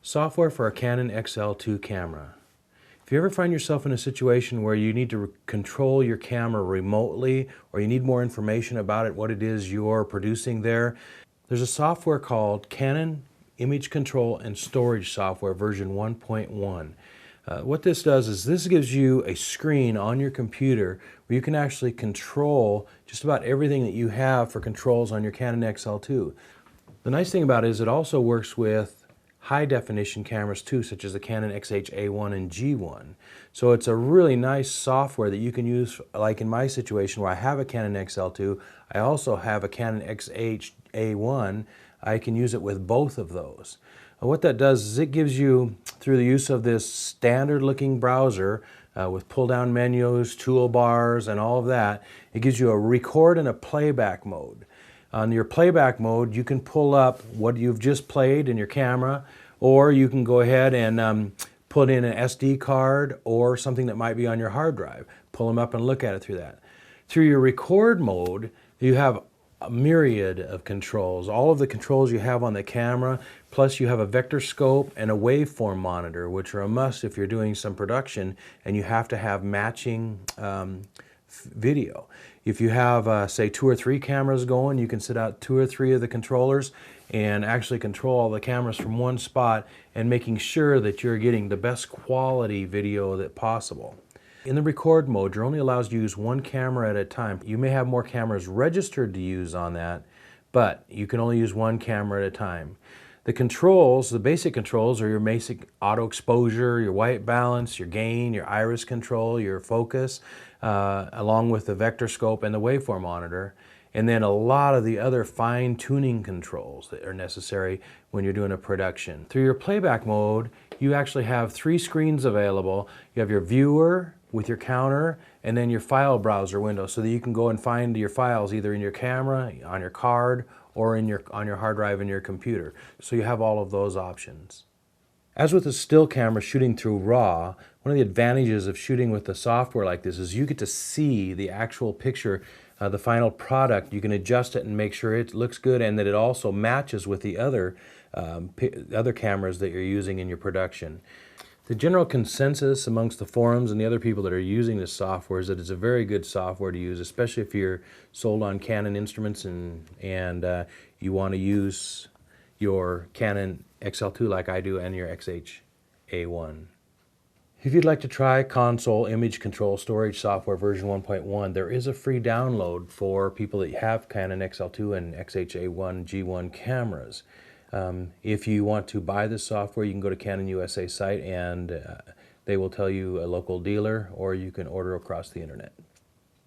Software for a Canon XL2 camera. If you ever find yourself in a situation where you need to control your camera remotely, or you need more information about it, what it is you're producing there, there's a software called Canon Image Control and Storage Software version 1.1. What this does is this gives you a screen on your computer where you can actually control just about everything that you have for controls on your Canon XL2. The nice thing about it is it also works with high definition cameras too, such as the Canon XH-A1 and G1. So it's a really nice software that you can use, like in my situation where I have a Canon XL2, I also have a Canon XH-A1. I can use it with both of those. And what that does is it gives you, through the use of this standard looking browser with pull down menus, toolbars and all of that, it gives you a record and a playback mode. On your playback mode, you can pull up what you've just played in your camera, or you can go ahead and put in an SD card or something that might be on your hard drive. Pull them up and look at it through that. Through your record mode, you have a myriad of controls. All of the controls you have on the camera, plus you have a vector scope and a waveform monitor, which are a must if you're doing some production and you have to have matching video. If you have, say, 2 or 3 cameras going, you can set out 2 or 3 of the controllers and actually control all the cameras from one spot and making sure that you're getting the best quality video that possible. In the record mode, you're only allowed to use 1 camera at a time. You may have more cameras registered to use on that, but you can only use 1 camera at a time. The controls, the basic controls, are your basic auto exposure, your white balance, your gain, your iris control, your focus, along with the vector scope and the waveform monitor, and then a lot of the other fine-tuning controls that are necessary when you're doing a production. Through your playback mode, you actually have 3 screens available. You have your viewer with your counter, and then your file browser window, so that you can go and find your files either in your camera, on your card, or on your hard drive in your computer. So you have all of those options. As with a still camera shooting through RAW, one of the advantages of shooting with the software like this is you get to see the actual picture, the final product. You can adjust it and make sure it looks good and that it also matches with the other cameras that you're using in your production. The general consensus amongst the forums and the other people that are using this software is that it's a very good software to use, especially if you're sold on Canon instruments and you want to use your Canon XL2 like I do and your XH-A1. If you'd like to try Console Image Control Storage Software version 1.1, there is a free download for people that have Canon XL2 and XH-A1 G1 cameras. If you want to buy this software, you can go to Canon USA site and they will tell you a local dealer, or you can order across the internet.